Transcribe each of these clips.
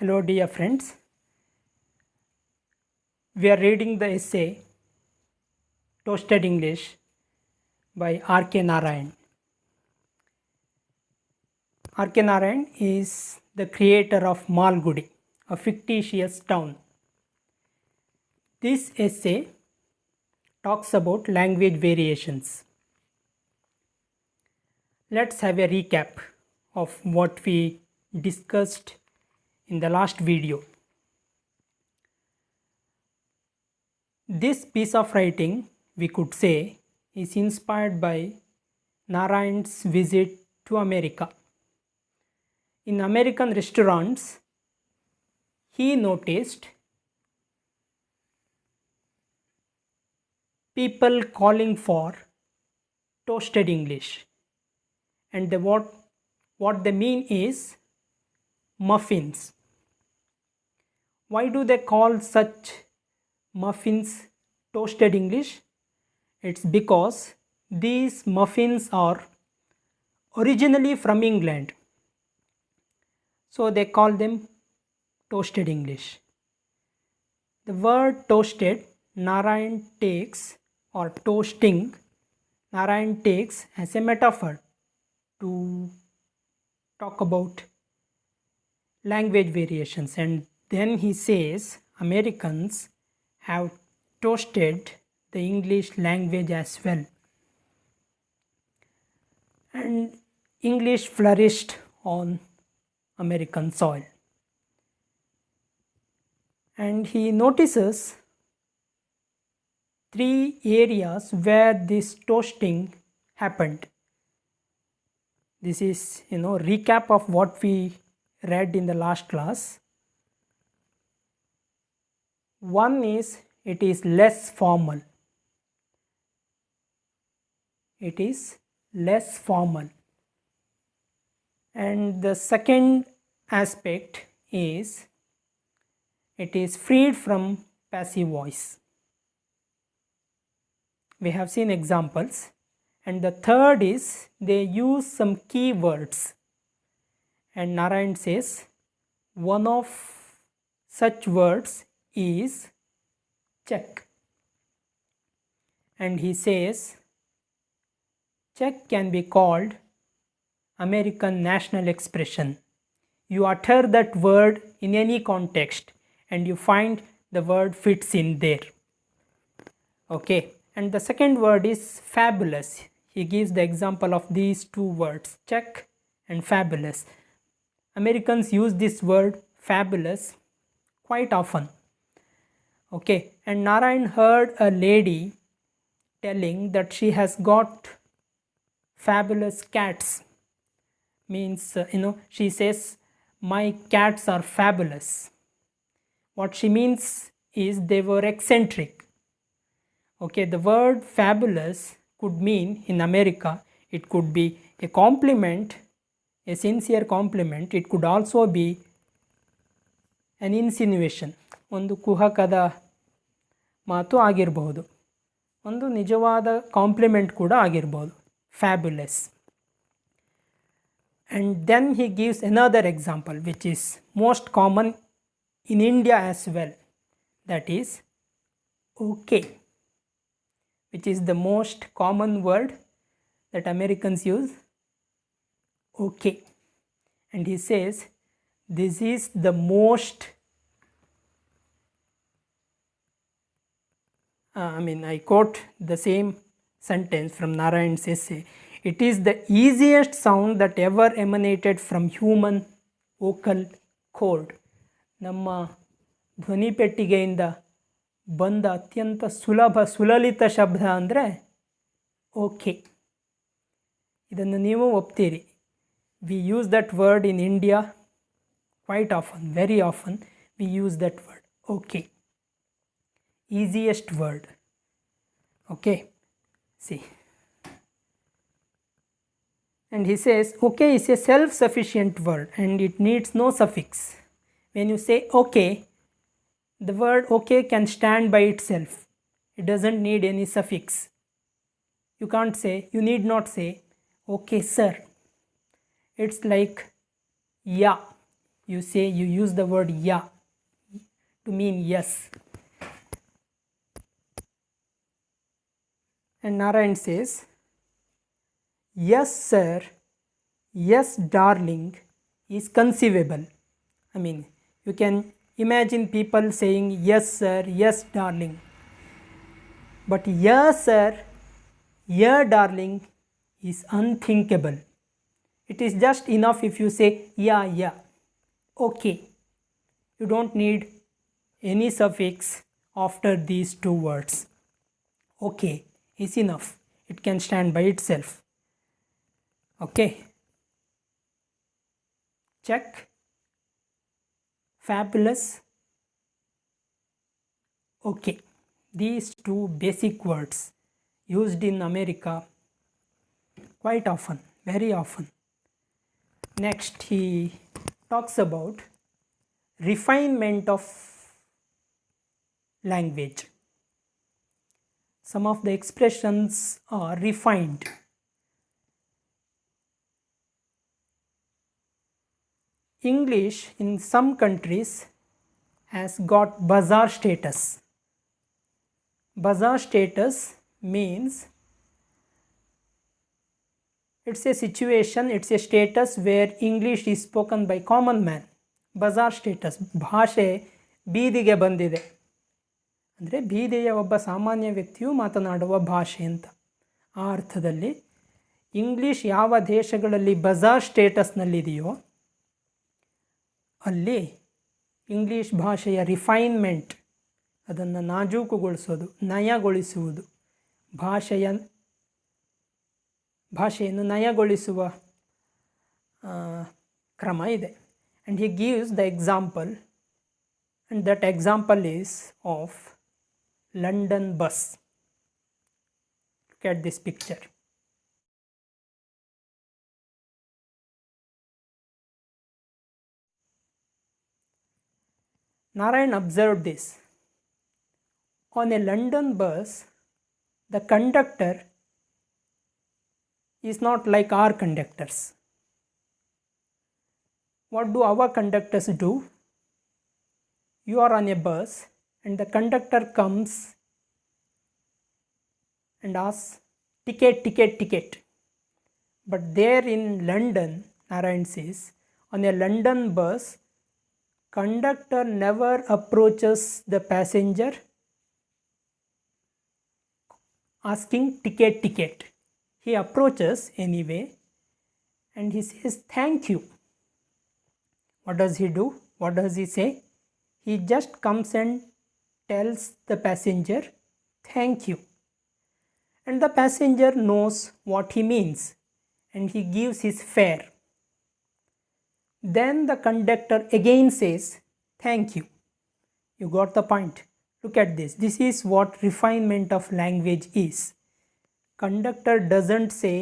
Hello dear friends, we are reading the essay Toasted English by R.K. Narayan. R.K. Narayan is the creator of Malgudi, a fictitious town. This essay talks about language variations. Let's have a recap of what we discussed in the last video. This piece of writing, we could say, is inspired by Narayan's visit to America. In American restaurants, he noticed people calling for toasted English, and what they mean is muffins. Why do they call such muffins toasted English? It's because these muffins are originally from England, so they call them toasted English. The word toasted, Narayan takes, or toasting, Narayan takes as a metaphor to talk about language variations, and then he says Americans have toasted the English language as well, and English flourished on American soil. And he notices three areas where this toasting happened. This is recap of what we read in the last class. One is it is less formal. It is less formal. And the second aspect is it is freed from passive voice. We have seen examples. And the third is they use some keywords. And Narayan says one of such words is check. And he says check can be called American national expression. You utter that word in any context and you find the word fits in there. Okay, and the second word is fabulous. He gives the example of these two words, check and fabulous. Americans use this word fabulous quite often. Okay, and Narayan heard a lady telling that she has got fabulous cats. Means, she says, my cats are fabulous. What she means is they were eccentric. Okay, the word fabulous could mean in America, it could be a compliment, a sincere compliment. It could also be an insinuation. ಒಂದು ಕುಹಕದ ಮಾತು ಆಗಿರಬಹುದು, ಒಂದು ನಿಜವಾದ compliment ಕೂಡ ಆಗಿರಬಹುದು. Fabulous. And then he gives another example which is most common in India as well, that is okay, which is the most common word that Americans use, okay. And he says this is the most I quote the same sentence from Narayan's essay. It is the easiest sound that ever emanated from human vocal cord. ನಮ್ಮ ಧ್ವನಿ ಪೆಟ್ಟಿಗೆಯಿಂದ ಬಂದ ಅತ್ಯಂತ ಸುಲಲಿತ ಶಬ್ದ ಅಂದರೆ okay. ಇದನ್ನು ನೀವು ಒಪ್ತೀರಿ. We use that word in India quite often, very often we use that word, okay. Easiest word. Okay, see. And he says okay is a self-sufficient word and it needs no suffix. When you say okay, the word okay can stand by itself. It doesn't need any suffix. You can't say, you need not say okay sir. It's like yeah. you use the word ya to mean yes. And Narayan says, yes sir, yes darling is conceivable. I mean, you can imagine people saying yes sir, yes darling. But yes sir, yeah darling is unthinkable. It is just enough if you say yeah, okay. You don't need any suffix after these two words. Okay is enough. It can stand by itself. Okay. Check. Fabulous. Okay. These two basic words used in America quite often, very often. Next, he talks about refinement of language. Some of the expressions are refined. English in some countries has got bazaar status. Bazaar status means it's a situation, it's a status where English is spoken by common man. Bazaar status, ಭಾಷೆ ಬೀದಿಗೆ ಬಂದಿದೆ ಅಂದರೆ ಬೀದಿಯ ಒಬ್ಬ ಸಾಮಾನ್ಯ ವ್ಯಕ್ತಿಯು ಮಾತನಾಡುವ ಭಾಷೆ ಅಂತ. ಆ ಅರ್ಥದಲ್ಲಿ ಇಂಗ್ಲೀಷ್ ಯಾವ ದೇಶಗಳಲ್ಲಿ ಬಜಾರ್ ಸ್ಟೇಟಸ್ನಲ್ಲಿದೆಯೋ ಅಲ್ಲಿ ಇಂಗ್ಲೀಷ್ ಭಾಷೆಯ ರಿಫೈನ್ಮೆಂಟ್, ಅದನ್ನು ನಾಜೂಕುಗೊಳಿಸೋದು, ನಯಗೊಳಿಸುವುದು, ಭಾಷೆಯನ್ನು ನಯಗೊಳಿಸುವ ಕ್ರಮ ಇದೆ. And he gives the example, and that example is of London bus. Look at this picture. Narayan observed this. On a London bus, the conductor is not like our conductors. What do our conductors do? You are on a bus and the conductor comes and asks, ticket. But there in London, Narayan says, on a London bus, conductor never approaches the passenger asking ticket. He approaches anyway and he says thank you. What does he do? What does he say? He just comes and tells the passenger thank you. And the passenger knows what he means and he gives his fare. Then the conductor again says thank you. You got the point. Look at this. This is what refinement of language is. Conductor doesn't say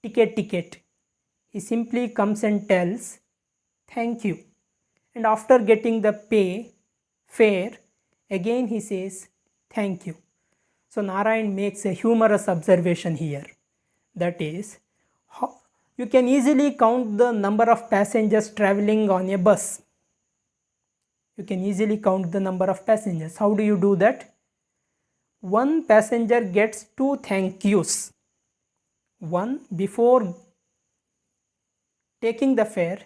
ticket. He simply comes and tells thank you. And after getting the fare, again he says thank you. So Narayan makes a humorous observation here. That is, you can easily count the number of passengers traveling on a bus. You can easily count the number of passengers. How do you do that? One passenger gets 2 thank yous. One before taking the fare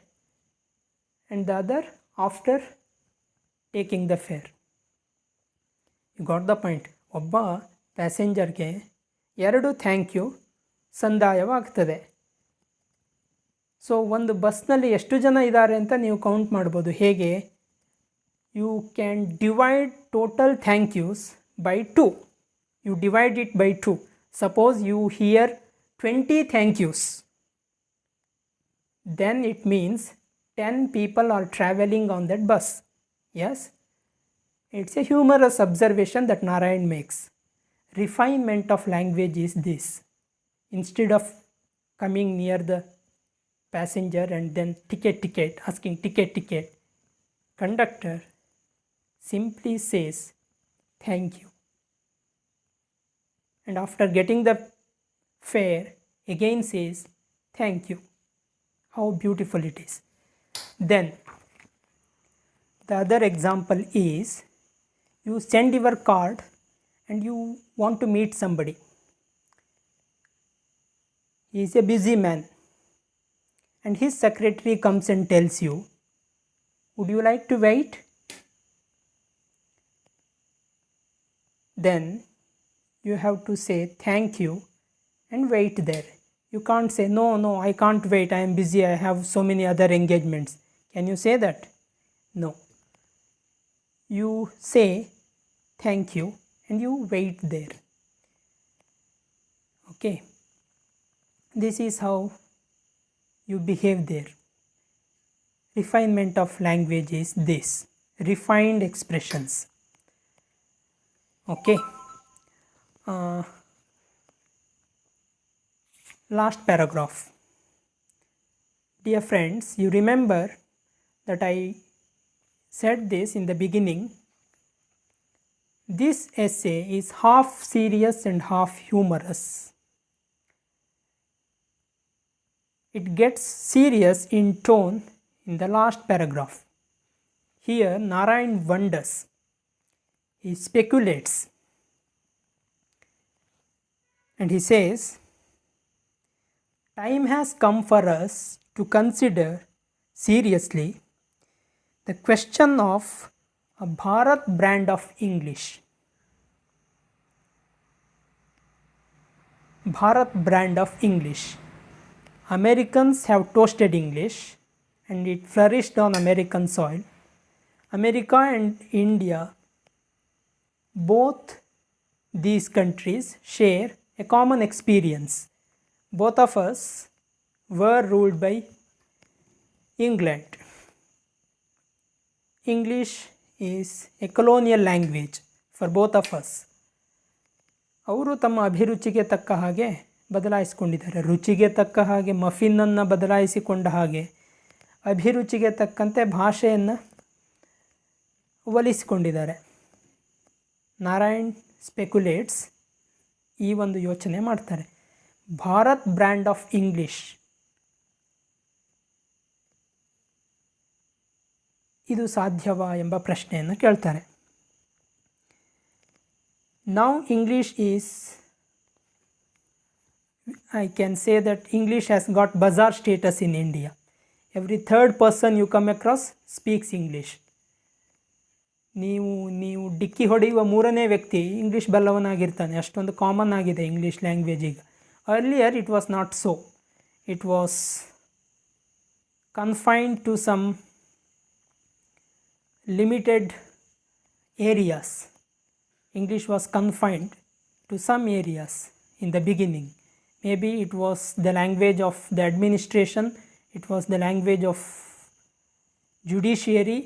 and the other after taking the fare. You got the point. ಒಬ್ಬ ಪ್ಯಾಸೆಂಜರ್ಗೆ 2 thank you ಸಂದಾಯವಾಗ್ತದೆ. So ಒಂದು ಬಸ್ನಲ್ಲಿ ಎಷ್ಟು ಜನ ಇದ್ದಾರೆ ಅಂತ ನೀವು count ಮಾಡ್ಬೋದು. ಹೇಗೆ? You can divide total thank yous by 2. You divide it by 2. Suppose you hear 20 thank yous. Then it means 10 people are traveling on that bus. Yes? It's a humorous observation that Narayan makes. Refinement of language is this. Instead of coming near the passenger and then ticket, asking ticket, conductor simply says thank you. And after getting the fare, again says thank you. How beautiful it is. Then The other example is you send your card and you want to meet somebody. He is a busy man and his secretary comes and tells you, would you like to wait? Then you have to say thank you and wait there. You can't say, no, I can't wait, I am busy, I have so many other engagements. Can you say that? No. You say thank you and you wait there. Okay. This is how you behave there. Refinement of language is this. Refined expressions. Okay. Last paragraph. Dear friends, you remember that I said this in the beginning. This essay is half serious and half humorous. It gets serious in tone in the last paragraph. Here Narayan wonders. He speculates. And he says, time has come for us to consider seriously the question of a Bharat brand of English. Bharat brand of English. Americans have toasted English and it flourished on American soil. America and India, both these countries share a common experience. Both of us were ruled by England. English is a colonial language for both of us. ಅವರು ತಮ್ಮ ಅಭಿರುಚಿಗೆ ತಕ್ಕ ಹಾಗೆ ಬದಲಾಯಿಸಿಕೊಂಡಿದ್ದಾರೆ. ರುಚಿಗೆ ತಕ್ಕ ಹಾಗೆ ಮಫಿನ್ನನ್ನು ಬದಲಾಯಿಸಿಕೊಂಡ ಹಾಗೆ ಅಭಿರುಚಿಗೆ ತಕ್ಕಂತೆ ಭಾಷೆಯನ್ನು ಒಲಿಸಿಕೊಂಡಿದ್ದಾರೆ. ನಾರಾಯಣ್ ಸ್ಪೆಕ್ಯುಲೇಟ್ಸ್ ಈ ಒಂದು ಯೋಚನೆ ಮಾಡ್ತಾರೆ. ಭಾರತ್ ಬ್ರ್ಯಾಂಡ್ ಆಫ್ ಇಂಗ್ಲಿಷ್ ಇದು ಸಾಧ್ಯವಾ ಎಂಬ ಪ್ರಶ್ನೆಯನ್ನು ಕೇಳ್ತಾರೆ. Now English is, I can say that English has got bazaar status in India. Every third person you come across speaks English. ನೀವು ಡಿಕ್ಕಿ ಹೊಡೆಯುವ ಮೂರನೇ ವ್ಯಕ್ತಿ ಇಂಗ್ಲೀಷ್ ಬಲ್ಲವನಾಗಿರ್ತಾನೆ. ಅಷ್ಟೊಂದು ಕಾಮನ್ ಆಗಿದೆ ಇಂಗ್ಲೀಷ್ ಲ್ಯಾಂಗ್ವೇಜ್ ಈಗ. Earlier it was not so. It was confined to some limited areas. English was confined to some areas in the beginning. Maybe it was the language of the administration, it was the language of judiciary,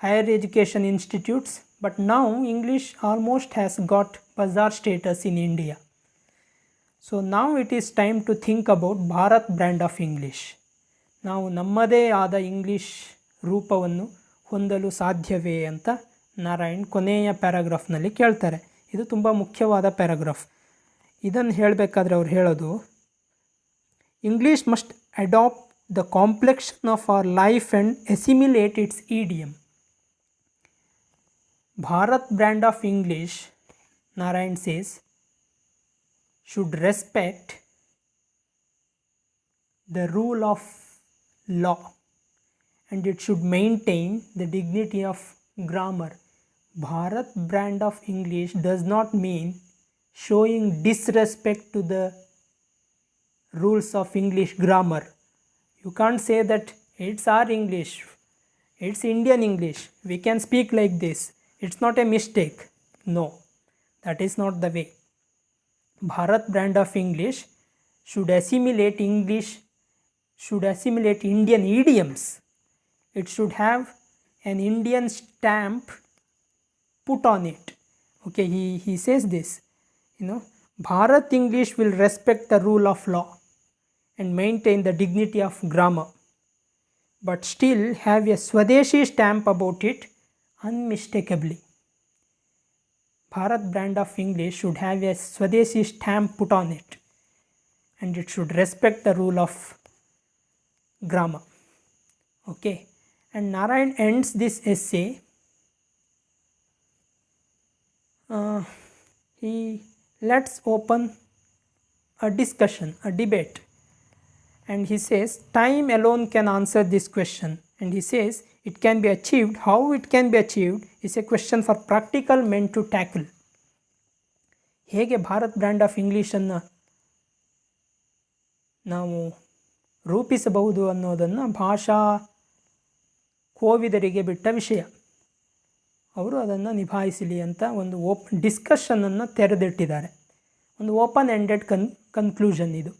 higher education institutes, but now English almost has got bazaar status in India. So now it is time to think about Bharat brand of English. ನಾವು ನಮ್ಮದೇ ಆದ English ರೂಪವನ್ನು ಹೊಂದಲು ಸಾಧ್ಯವೇ ಅಂತ ನಾರಾಯಣ್ ಕೊನೆಯ ಪ್ಯಾರಾಗ್ರಾಫ್ನಲ್ಲಿ ಕೇಳ್ತಾರೆ. ಇದು ತುಂಬ ಮುಖ್ಯವಾದ ಪ್ಯಾರಾಗ್ರಾಫ್. ಇದನ್ನು ಹೇಳಬೇಕಾದ್ರೆ ಅವ್ರು ಹೇಳೋದು, English must adopt the complexion of our life and assimilate its idiom. Bharat brand of English, Narayan says, should respect the rule of law and it should maintain the dignity of grammar. Bharat brand of English does not mean showing disrespect to the rules of English grammar. You can't say that it's our English, it's Indian English, we can speak like this, it's not a mistake. No, that is not the way. Bharat brand of English should assimilate Indian idioms. It should have an Indian stamp put on it. Okay, he says this, Bharat English will respect the rule of law and maintain the dignity of grammar, but still have a Swadeshi stamp about it unmistakably. Bharat brand of English should have a Swadeshi stamp put on it and it should respect the rule of grammar. Okay. And Narayan ends this essay. He lets open a discussion, a debate. And he says, time alone can answer this question. And he says, it can be achieved. How it can be achieved is a question for practical men to tackle. ಹೇಗೆ Bharat brand of ಇಂಗ್ಲೀಷನ್ನು ನಾವು ರೂಪಿಸಬಹುದು ಅನ್ನೋದನ್ನು ಭಾಷಾ ಕೋವಿದರಿಗೆ ಬಿಟ್ಟ ವಿಷಯ. ಅವರು ಅದನ್ನು ನಿಭಾಯಿಸಲಿ ಅಂತ ಒಂದು ಡಿಸ್ಕಷನನ್ನು ತೆರೆದಿಟ್ಟಿದ್ದಾರೆ. ಒಂದು ಓಪನ್ ಎಂಡೆಡ್ ಕನ್ಕ್ಲೂಷನ್ ಇದು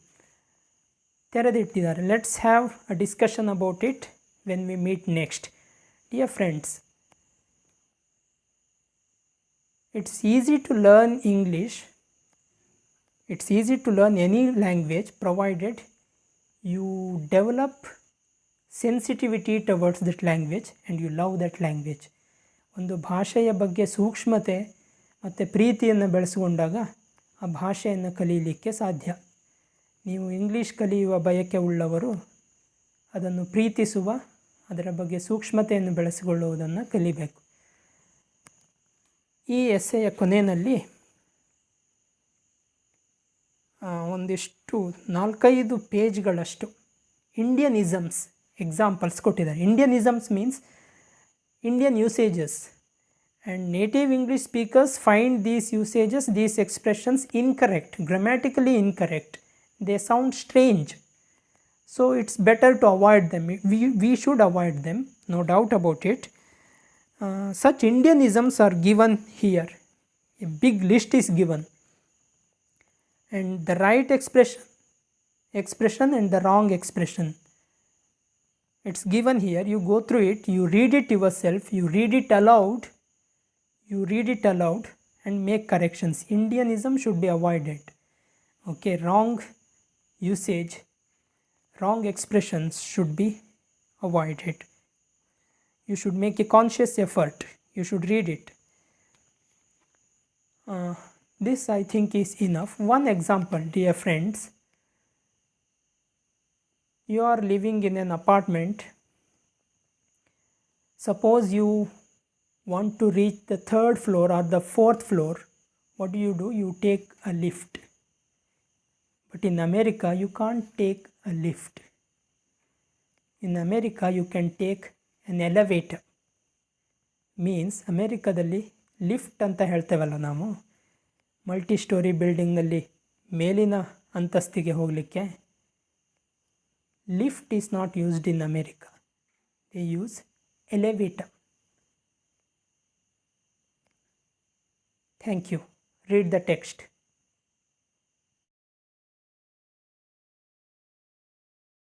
ತೆರೆದಿಟ್ಟಿದ್ದಾರೆ. Let's have a discussion about it when we meet next. Dear friends, it's easy to learn English. It's easy to learn any language provided you develop sensitivity towards that language and you love that language. ಒಂದು ಭಾಷೆಯ ಬಗ್ಗೆ ಸೂಕ್ಷ್ಮತೆ ಮತ್ತು ಪ್ರೀತಿಯನ್ನು ಬೆಳೆಸಿಕೊಂಡಾಗ ಆ ಭಾಷೆಯನ್ನು ಕಲಿಯಲಿಕ್ಕೆ ಸಾಧ್ಯ. ನೀವು ಇಂಗ್ಲೀಷ್ ಕಲಿಯುವ ಬಯಕೆ ಉಳ್ಳವರು ಅದನ್ನು ಪ್ರೀತಿಸುವ, ಅದರ ಬಗ್ಗೆ ಸೂಕ್ಷ್ಮತೆಯನ್ನು ಬೆಳೆಸಿಕೊಳ್ಳುವುದನ್ನು ಕಲಿಬೇಕು. ಈ ಎಸ್ಸೆಯ ಕೊನೆಯಲ್ಲಿ ಒಂದಿಷ್ಟು 4-5 ಪೇಜ್ಗಳಷ್ಟು ಇಂಡಿಯನಿಸಮ್ಸ್ ಎಕ್ಸಾಂಪಲ್ಸ್ ಕೊಟ್ಟಿದ್ದಾರೆ. Indianisms means Indian usages, and native English speakers find these usages, these expressions incorrect, grammatically incorrect, they sound strange. So it's better to avoid them. We should avoid them, no doubt about it. Such Indianisms are given here. A big list is given, and the right expression and the wrong expression, it's given here. You go through it, you read it yourself, you read it aloud and make corrections. Indianism should be avoided. Okay, wrong usage, wrong expressions should be avoided. You should make a conscious effort. You should read it. This I think is enough. One example, dear friends. You are living in an apartment. Suppose you want to reach the 3rd floor or the 4th floor. What do? You take a lift. But in America, you can't take a lift. In America, you can take an elevator. Means ಅಮೇರಿಕಾದಲ್ಲಿ lift ಅಂತ ಹೇಳ್ತೇವಲ್ಲ ನಾವು, multi storey ಬಿಲ್ಡಿಂಗ್ನಲ್ಲಿ ಮೇಲಿನ ಅಂತಸ್ತಿಗೆ ಹೋಗಲಿಕ್ಕೆ. Lift is not used in America, they use elevator. Thank you. Read the text.